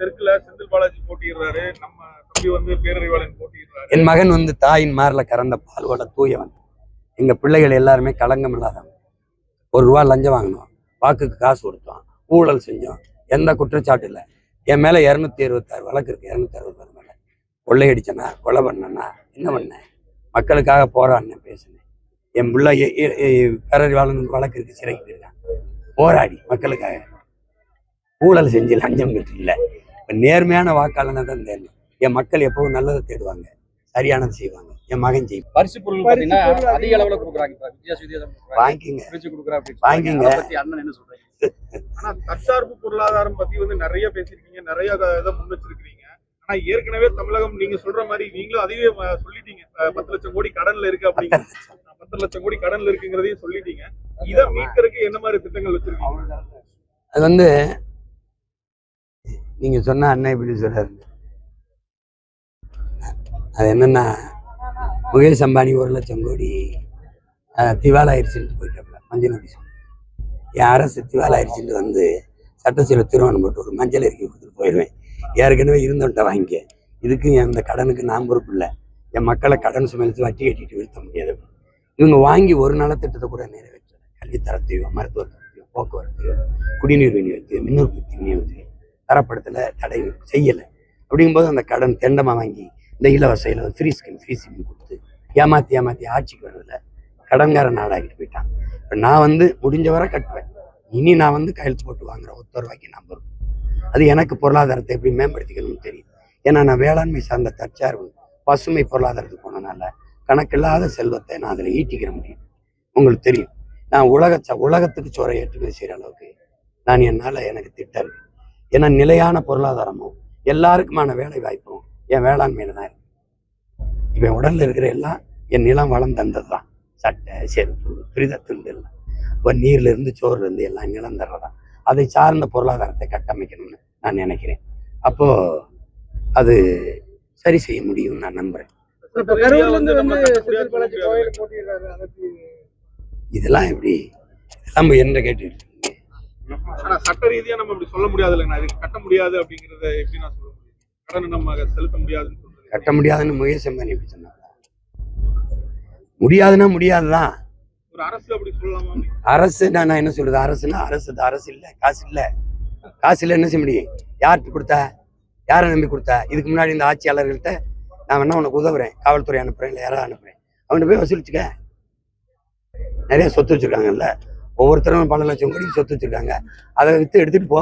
தெற்குல செந்தில் பாலாஜி போட்டிடுறாரு, நம்ம தம்பி வந்து பேரறிவாளன் போட்டிடுறாரு. என் மகன் வந்து தாயின் மார்ல கறந்த பால்வோட தூயவன். எங்க பிள்ளைகள் எல்லாருமே களங்கம் இல்லாதவன். ₹1 லஞ்சம் வாங்கினோம், வாக்குக்கு காசு கொடுத்தோம், ஊழல் செஞ்சோம், எந்த குற்றச்சாட்டு இல்லை. என் மேல 226 வழக்கு இருக்கு. 266 மேல கொள்ளையடிச்சனா, கொலை பண்ணனா, என்ன பண்ணேன்? மக்களுக்காக போராடினேன், பேசினேன். என் பிள்ளை பேரறிவாளன் வழக்கு இருக்கு, சிறைக்கு போயிருக்கான். போராடி மக்களுக்காக ஊழல் செஞ்சு லஞ்சம் பெற்று இல்லை. இப்போ நேர்மையான வாக்காளனை தான் தேடணும். என் மக்கள் எப்பவும் நல்லதை தேடுவாங்க, சரியானது செய்வாங்க. என் மகன் செய்யும். பரிசு பொருள் பாத்தீங்கன்னா அதிக அளவுல கொடுக்குறாங்க. வாங்கிங்க வாங்கிங்க. ஆனா தற்சார்பு பொருளாதாரம் பத்தி வந்து நிறைய பேசிருக்கீங்க, நிறைய இதை முன் வச்சிருக்கீங்க. ஆனா ஏற்கனவே தமிழகம் நீங்க சொல்ற மாதிரி நீங்களும் அதையே சொல்லிட்டீங்க, 10 லட்சம் கோடி கடன்ல இருக்கு அப்படிங்க. 10 லட்சம் கோடி கடன்ல இருக்குங்கிறதையும் சொல்லிட்டீங்க. இதை மீட்கிறதுக்கு என்ன மாதிரி திட்டங்கள் வச்சிருக்கீங்க? அது வந்து நீங்க சொன்ன அண்ணன் இப்படி சொல்றாரு. அது என்னன்னா, முகேஷ் அம்பானி 1 லட்சம் கோடி திவாலாயிருச்சுட்டு போயிட்டாப்ல, மஞ்சள் நோட்டீஸ். என் அரசு திவாலாயிருச்சுட்டு வந்து சட்டசபையில் திருமணம் போட்டு ஒரு மஞ்சள் அறிக்கை கொடுத்துட்டு போயிடுவேன். ஏற்கனவே இருந்தவன்ட்ட வாங்கிக்க, இதுக்கு அந்த கடனுக்கு நான் பொறுப்பு இல்லை. என் மக்களை கடன் சுமலித்து வட்டி கட்டிட்டு வீழ்த்த முடியாது. இவங்க வாங்கி ஒரு நலத்திட்டத்தை கூட நிறைவேற்றல. கல்வித்தரத்தையோ, மருத்துவத்தையோ, போக்குவரத்து, குடிநீர் விநியோகத்து, மின் உற்பத்தி விநியோகத்து தரப்படுத்தலை, தடை செய்யலை. அப்படிங்கும்போது அந்த கடன் தெண்டமாக வாங்கி இந்த இலவச ஃப்ரீ ஸ்கீம் கொடுத்து ஏமாற்றி ஆட்சிக்கு வரதில்லை, கடன்கார நாடாகிட்டு போயிட்டான். இப்போ நான் வந்து முடிஞ்ச வரை கட்டுவேன். இனி நான் வந்து கையெழுத்து போட்டு வாங்குறேன், ₹1 நான் பொறுப்பு. அது எனக்கு பொருளாதாரத்தை எப்படி மேம்படுத்திக்கணும்னு தெரியும். ஏன்னா நான் வேளாண்மை சார்ந்த தற்சார்பு பசுமை பொருளாதாரத்துக்கு போனதுனால கணக்கில்லாத செல்வத்தை நான் அதில் ஈட்டிக்கிற முடியும். உங்களுக்கு தெரியும், நான் உலகத்துக்கு சோறை ஏற்றுமதி செய்கிற அளவுக்கு நான் எனக்கு திட்டம் இருக்கு. ஏன்னா நிலையான பொருளாதாரமும் எல்லாருக்குமான வேலை வாய்ப்பும் என் வேளாண்மையில தான் இருக்கு. இவன் உடல்ல இருக்கிற எல்லாம் என் நிலம் வளம் தந்தது தான். சட்டை, செருப்பு, துண்டு எல்லாம் இப்போ நீர்ல இருந்து சோறுல இருந்து எல்லாம் நிலம் தர்றதான். அதை சார்ந்த பொருளாதாரத்தை கட்டமைக்கணும்னு நான் நினைக்கிறேன். அப்போ அது சரி செய்ய முடியும்னு நான் நம்புறேன். இதெல்லாம் எப்படி இதெல்லாம் என்ன கேட்டுட்டு சட்ட ரீதியா நம்ம இப்படி சொல்ல முடியாது இல்லைங்க, இது கட்ட முடியாது அப்படிங்கறத எப்படி நான் சொல்ல முடியும்? கடன் நம்ம செலுத்த முடியாதுன்னு சொல்றது, கட்ட முடியாதுன்னு முகேஷ் அம்பானி எப்படி சொன்னாங்க? முடியாதுன்னா முடியாதுதான். ஒரு அரசு அப்படி சொல்லலாமா? அரசு நான் என்ன சொல்றது, அரசுன்னா அரசு இல்லை, காசு இல்லை என்ன செய்ய முடியும்? யார்கிட்ட கொடுத்தா, யாரை நம்பி கொடுத்தா? இதுக்கு முன்னாடி இந்த ஆட்சியாளர்கள்ட்ட நான் வேணா உனக்கு உதவுறேன், காவல்துறை அனுப்புறேன், இல்லை யாராவது அனுப்புறேன், அவன்கிட்ட போய் வசூலிச்சுக்க. நிறைய சொத்து வச்சிருக்காங்கல்ல, ஒவ்வொருத்தரும் பல லட்சம் கோடி சொத்து வச்சிருக்காங்க, அதை வித்து எடுத்துட்டு போ.